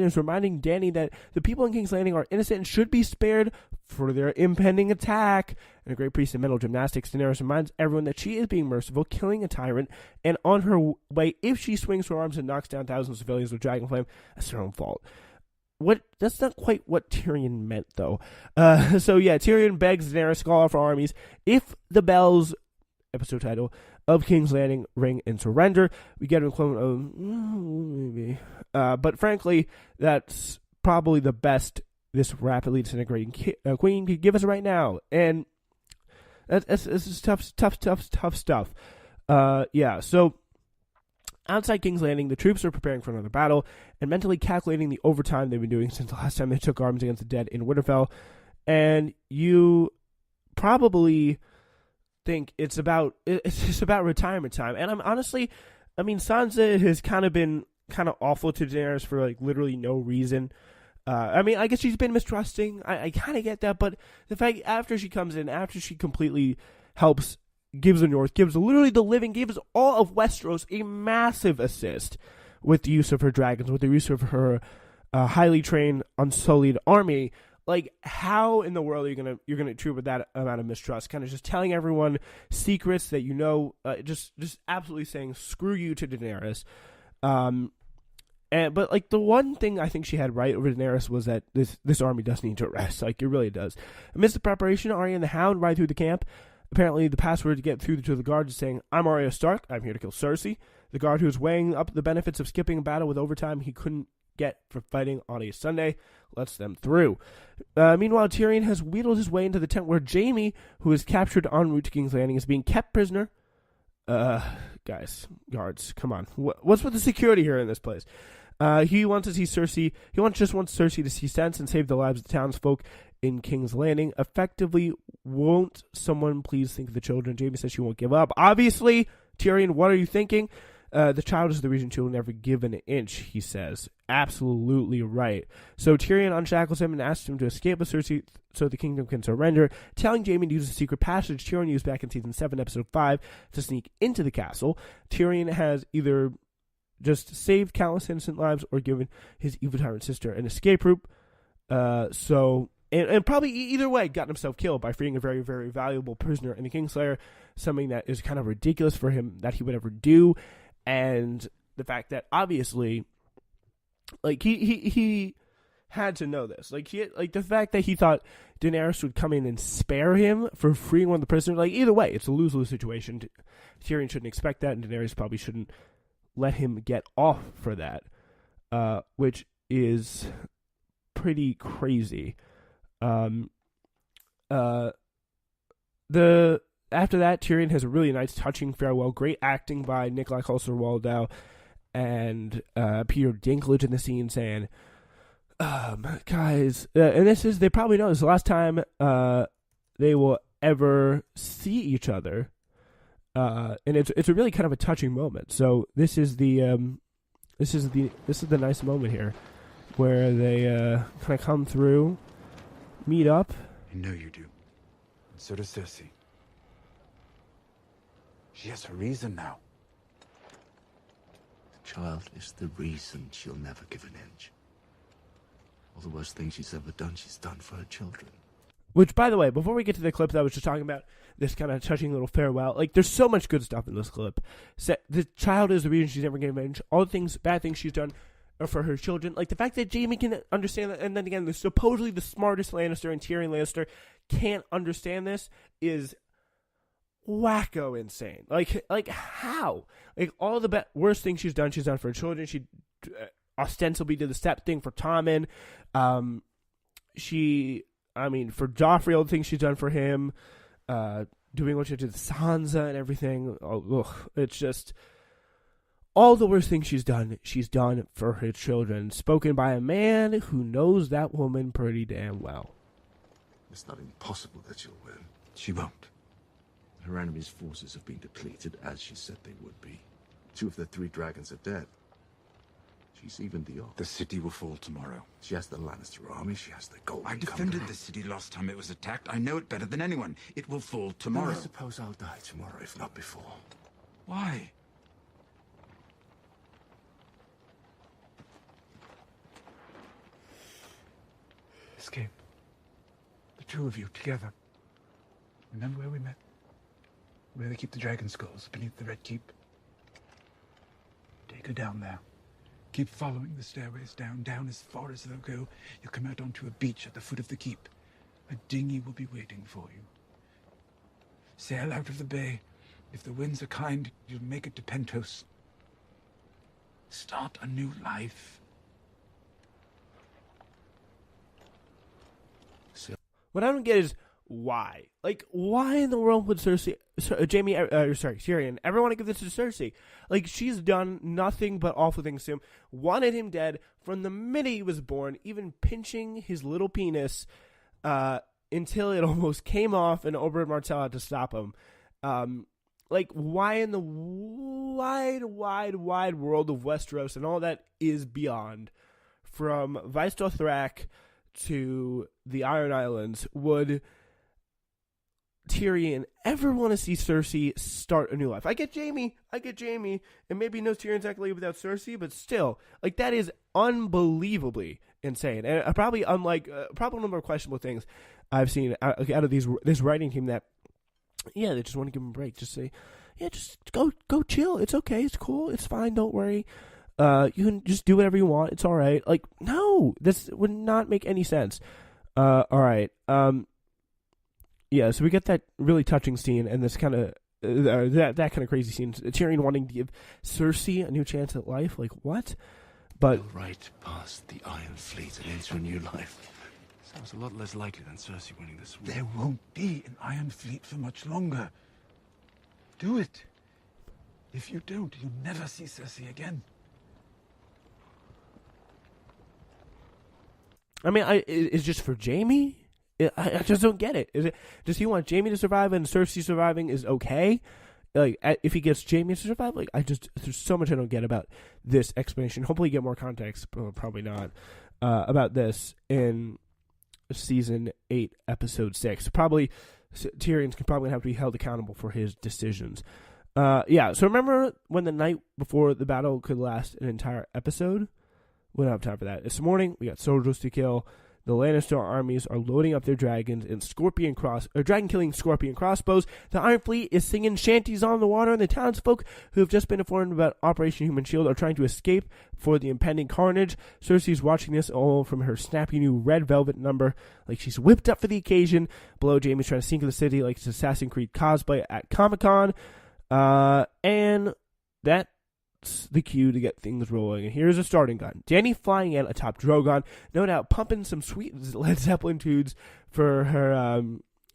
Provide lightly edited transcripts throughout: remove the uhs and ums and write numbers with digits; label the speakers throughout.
Speaker 1: Daenerys, reminding Dany that the people in King's Landing are innocent and should be spared for their impending attack. In a great piece of mental gymnastics, Daenerys reminds everyone that she is being merciful, killing a tyrant, and on her way, if she swings her arms and knocks down thousands of civilians with dragon flame, that's her own fault. That's not quite what Tyrion meant, though. So yeah, Tyrion begs Daenerys to call off her armies if the bells, episode title, of King's Landing ring and surrender. We get an equivalent of maybe, but frankly, that's probably the best this rapidly disintegrating queen could give us right now, and this is tough stuff. Yeah, so outside King's Landing, the troops are preparing for another battle and mentally calculating the overtime they've been doing since the last time they took arms against the dead in Winterfell. And you probably think it's just about retirement time. And I'm honestly, I mean, Sansa has kind of been kind of awful to Daenerys for like literally no reason. I mean, I guess she's been mistrusting. I kind of get that, but the fact after she comes in, after she completely helps, gives the North, gives literally the living, gives all of Westeros a massive assist with the use of her dragons, with the use of her highly trained, unsullied army. Like, how in the world are you're gonna treat with that amount of mistrust? Kind of just telling everyone secrets that you know, just absolutely saying screw you to Daenerys. But like the one thing I think she had right over Daenerys was that this army does need to rest. Like, it really does. Amidst the preparation, Arya and the Hound ride through the camp. Apparently, the password to get through to the guard is saying, "I'm Arya Stark. I'm here to kill Cersei." The guard, who is weighing up the benefits of skipping a battle with overtime he couldn't get for fighting on a Sunday, lets them through. Meanwhile, Tyrion has wheedled his way into the tent where Jaime, who is captured en route to King's Landing, is being kept prisoner. Guys, guards, come on. What's with the security here in this place? He wants to see Cersei. He just wants Cersei to see sense and save the lives of the townsfolk in King's Landing. Effectively, won't someone please think of the children? Jaime says she won't give up. Obviously, Tyrion, what are you thinking? The child is the reason she will never give an inch, he says. Absolutely right. So Tyrion unshackles him and asks him to escape with Cersei so the kingdom can surrender, telling Jaime to use a secret passage Tyrion used back in Season 7, Episode 5, to sneak into the castle. Tyrion has either just saved countless innocent lives or given his evil tyrant sister an escape route. And probably either way gotten himself killed by freeing a very, very valuable prisoner in the Kingslayer, something that is kind of ridiculous for him that he would ever do. And the fact that obviously, like, he had to know this. Like, the fact that he thought Daenerys would come in and spare him for freeing one of the prisoners. Like, either way, it's a lose-lose situation. Tyrion shouldn't expect that, and Daenerys probably shouldn't let him get off for that, which is pretty crazy. After that, Tyrion has a really nice, touching farewell. Great acting by Nikolai Coster-Waldau and Peter Dinklage in the scene, saying, guys, and they probably know this is the last time they will ever see each other, and it's a really kind of a touching moment. So this is the nice moment here, where they kind of come through, meet up.
Speaker 2: I know you do. And so does Cersei. She has a reason now.
Speaker 3: The child is the reason she'll never give an inch. All the worst thing she's ever done, she's done for her children.
Speaker 1: Which, by the way, before we get to the clip that I was just talking about, this kind of touching little farewell, like, there's so much good stuff in this clip. The child is the reason she's never given an inch. All the bad things she's done are for her children. Like, the fact that Jaime can understand that, and then again, supposedly the smartest Lannister and Tyrion Lannister can't understand this is wacko insane. Like how? Like, all the worst things she's done for her children. She ostensibly did the step thing for Tommen. For Joffrey, all the things she's done for him, doing what she did to Sansa and everything. It's just all the worst things she's done for her children. Spoken by a man who knows that woman pretty damn well.
Speaker 3: It's not impossible that she'll win.
Speaker 2: She won't.
Speaker 3: Her enemy's forces have been depleted, as she said they would be. 2 of the 3 dragons are dead. She's even the odds.
Speaker 2: The city will fall tomorrow.
Speaker 3: She has the Lannister army, she has the Golden
Speaker 2: I defended
Speaker 3: Company.
Speaker 2: the city last time it was attacked. I know it better than anyone. It will fall tomorrow.
Speaker 3: Well, I suppose I'll die tomorrow, if not before.
Speaker 2: Why?
Speaker 4: escape. The two of you together. Remember where we met? Where they keep the dragon skulls beneath the Red Keep? Take her down there. Keep following the stairways down as far as they'll go. You'll come out onto a beach at the foot of the keep. A dinghy will be waiting for you. Sail out of the bay. If the winds are kind, you'll make it to Pentos. Start a new life.
Speaker 1: What I don't get is why. Like, why in the world would Tyrion ever want to give this to Cersei? Like, she's done nothing but awful things to him. Wanted him dead from the minute he was born, even pinching his little penis until it almost came off and Oberyn Martell had to stop him. Like, why in the wide world of Westeros and all that is beyond, from Vice Dothrak to the Iron Islands, would Tyrion ever want to see Cersei start a new life? I get Jaime, and maybe no Tyrion's not going to leave without Cersei, but still, like, that is unbelievably insane, and probably unlike probably one of the more questionable things I've seen out of this writing team that, yeah, they just want to give him a break. Just say, yeah, just go chill. It's okay. It's cool. It's fine. Don't worry. You can just do whatever you want. It's all right. Like, no, this would not make any sense. All right. Yeah, so we get that really touching scene and this kind of that kind of crazy scene. Tyrion wanting to give Cersei a new chance at life. Like, what? But
Speaker 3: Go right past the Iron Fleet and into a new life. Sounds a lot less likely than Cersei winning this war.
Speaker 4: There won't be an Iron Fleet for much longer. Do it. If you don't, you'll never see Cersei again.
Speaker 1: I mean, it's just for Jaime. I just don't get it. Does he want Jaime to survive and Cersei surviving is okay? Like, if he gets Jaime to survive, like, there's so much I don't get about this explanation. Hopefully, you get more context, but probably not, about this in season 8, episode 6. Probably Tyrion's probably have to be held accountable for his decisions. Yeah. So remember when the night before the battle could last an entire episode? We don't have time for that. This morning we got soldiers to kill. The Lannister armies are loading up their dragons and dragon-killing scorpion crossbows. The Iron Fleet is singing shanties on the water, and the townsfolk who have just been informed about Operation Human Shield are trying to escape for the impending carnage. Cersei's watching this all from her snappy new red velvet number, like she's whipped up for the occasion. Below, Jaime's trying to sink in the city like it's Assassin's Creed cosplay at Comic-Con. And that's the cue to get things rolling. And here's a starting gun. Dany flying in atop Drogon, no doubt pumping some sweet Led Zeppelin tunes for her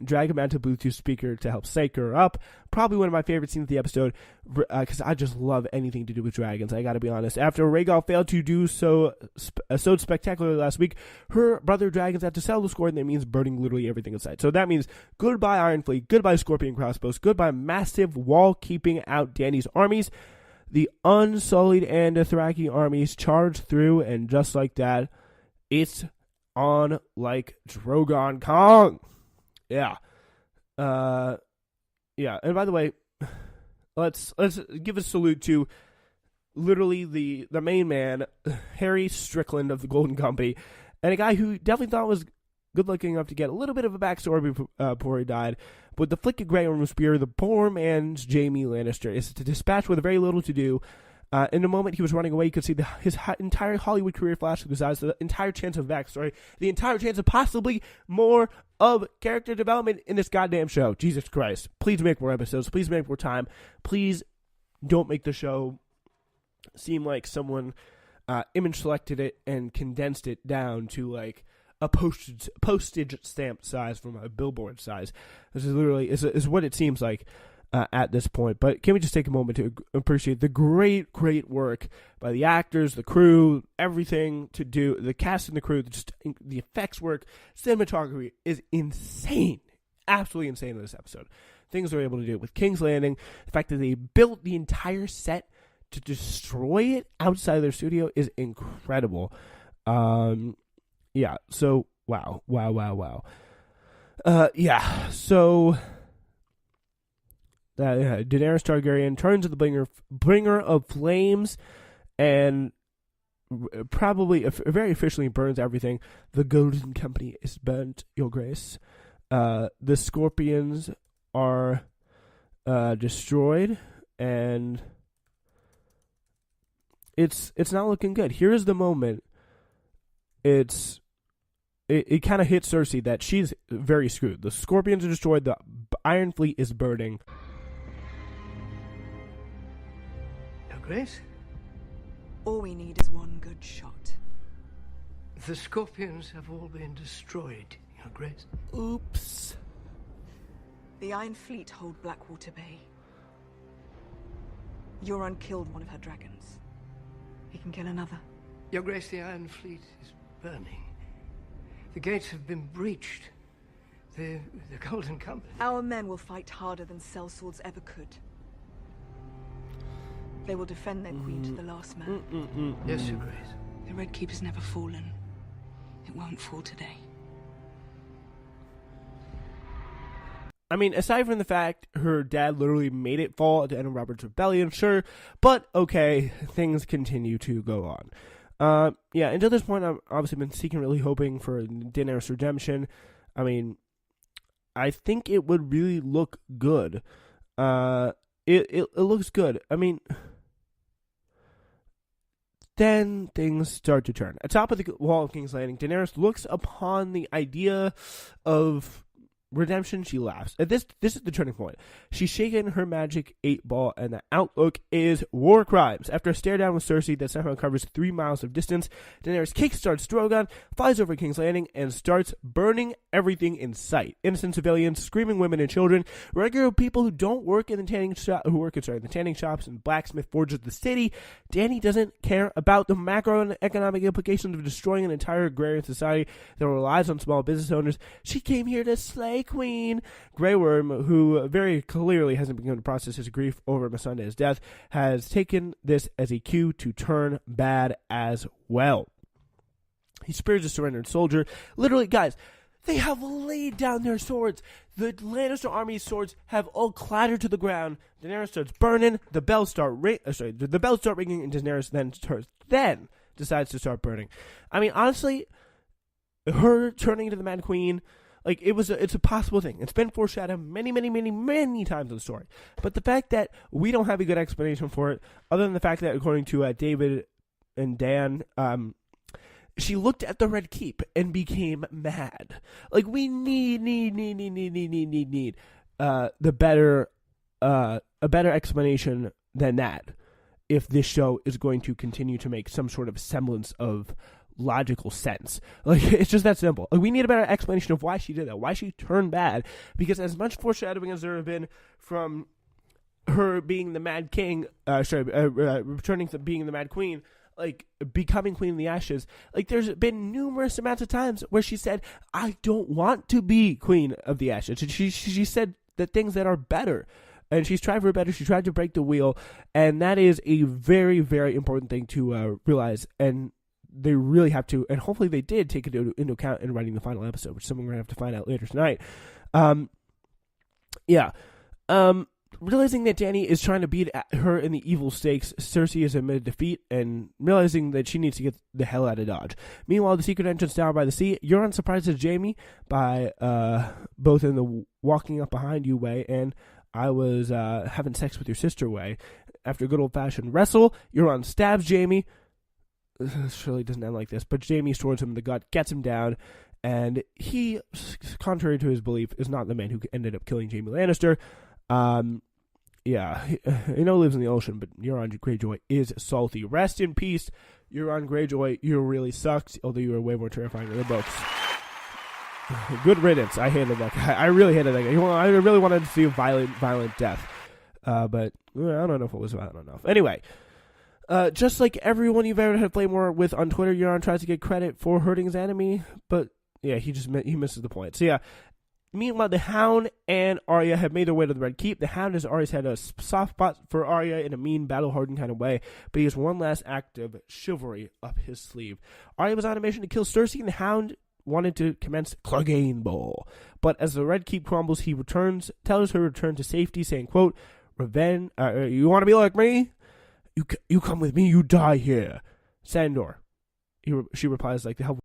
Speaker 1: Dragon-mounted Bluetooth speaker to help psych her up. Probably one of my favorite scenes of the episode, because I just love anything to do with dragons, I gotta be honest. After Rhaegal failed to do so spectacularly last week, her brother dragons had to settle the score, and that means burning literally everything in sight. So that means goodbye Iron Fleet, goodbye Scorpion crossbows, goodbye massive wall keeping out Dany's armies. The unsullied and Dothraki armies charge through, and just like that, it's on like Drogon Kong. Yeah. Yeah. And by the way, let's give a salute to literally the main man, Harry Strickland of the Golden Company, and a guy who definitely thought was good looking enough to get a little bit of a backstory before he died. But the flick of Grey Worm Spear, the poor man's Jaime Lannister, is to dispatch with very little to do. In the moment he was running away, you could see his entire Hollywood career flash through his eyes, the entire chance of backstory, the entire chance of possibly more of character development in this goddamn show. Jesus Christ. Please make more episodes. Please make more time. Please don't make the show seem like someone image selected it and condensed it down to like a postage stamp size from a billboard size. This is literally is what it seems like at this point. But can we just take a moment to appreciate the great work by the actors, the crew, everything to do, the cast and the crew, just the effects work, cinematography is insane, absolutely insane in this episode. Things they're able to do with King's Landing, the fact that they built the entire set to destroy it outside of their studio is incredible. Yeah, so, wow. Yeah, so, Daenerys Targaryen turns to the bringer of flames, and probably very officially burns everything. The Golden Company is burnt, Your Grace. The Scorpions are destroyed, and it's not looking good. Here's the moment. It kind of hits Cersei that she's very screwed. The Scorpions are destroyed. The Iron Fleet is burning.
Speaker 5: Your Grace?
Speaker 6: All we need is one good shot.
Speaker 5: The Scorpions have all been destroyed, Your Grace.
Speaker 1: Oops.
Speaker 6: The Iron Fleet hold Blackwater Bay. Euron killed one of her dragons. He can kill another.
Speaker 5: Your Grace, the Iron Fleet is burning. The gates have been breached. The Golden Company.
Speaker 6: Our men will fight harder than sellswords ever could. They will defend their queen to the last man.
Speaker 5: Yes, Your Grace.
Speaker 6: The Red Keep has never fallen. It won't fall today.
Speaker 1: I mean, aside from the fact her dad literally made it fall at the end of Robert's Rebellion, sure, but okay, things continue to go on. Yeah, until this point, I've obviously been secretly hoping for Daenerys' redemption. I mean, I think it would really look good. It looks good. I mean, then things start to turn. At top of the wall of King's Landing, Daenerys looks upon the idea of redemption. She laughs. This is the turning point. She's shaken her magic 8-ball, and the outlook is war crimes. After a stare down with Cersei that somehow covers 3 miles of distance, Daenerys kickstarts Drogon, flies over King's Landing, and starts burning everything in sight. Innocent civilians, screaming women and children, regular people who don't work in the tanning shop, who work in the tanning shops and blacksmith forges of the city. Dany doesn't care about the macroeconomic implications of destroying an entire agrarian society that relies on small business owners. She came here to slay Queen. Grey Worm, who very clearly hasn't begun to process his grief over Missandei's death, has taken this as a cue to turn bad as well. He spears a surrendered soldier. Literally, guys, they have laid down their swords. The Lannister army's swords have all clattered to the ground. Daenerys starts burning. The bells start ringing, and Daenerys then decides to start burning. I mean, honestly, her turning into the Mad Queen, like, it's a possible thing. It's been foreshadowed many, many, many, many times in the story. But the fact that we don't have a good explanation for it, other than the fact that, according to David and Dan, she looked at the Red Keep and became mad. Like, we need a better explanation than that if this show is going to continue to make some sort of semblance of logical sense. Like, it's just that simple. Like, we need a better explanation of why she did that, why she turned bad, because as much foreshadowing as there have been from her being the Mad King, returning to being the Mad Queen, like, becoming Queen of the Ashes, like, there's been numerous amounts of times where she said, I don't want to be Queen of the Ashes. And she said the things that are better. And she's tried for better. She tried to break the wheel. And that is a very, very important thing to realize. And they really have to, and hopefully they did take it into account in writing the final episode, which is something we're going to have to find out later tonight. Realizing that Dany is trying to beat her in the evil stakes, Cersei is admitted defeat, and realizing that she needs to get the hell out of Dodge. Meanwhile, the secret entrance down by the sea, Euron surprises Jaime by both in the walking up behind you way and I was having sex with your sister way. After a good old-fashioned wrestle, Euron stabs Jaime. This surely doesn't end like this, but Jaime swords him in the gut, gets him down, and he, contrary to his belief, is not the man who ended up killing Jaime Lannister. He lives in the ocean, but Euron Greyjoy is salty. Rest in peace, Euron Greyjoy. You really sucked, although you were way more terrifying in the books. Good riddance. I hated that guy. I really hated that guy. I really wanted to see a violent death, but I don't know if it was violent enough. Anyway. Just like everyone you've ever had flame war with on Twitter, Euron tries to get credit for hurting his enemy, but yeah, he misses the point. So yeah, meanwhile, the Hound and Arya have made their way to the Red Keep. The Hound has always had a soft spot for Arya in a mean, battle-hardened kind of way, but he has one last act of chivalry up his sleeve. Arya was on a mission to kill Cersei, and the Hound wanted to commence Clegane Bowl. But as the Red Keep crumbles, he tells her to return to safety, saying, quote, "Revenge, you want to be like me? You come with me, you die here." Sandor. She replies, like, the help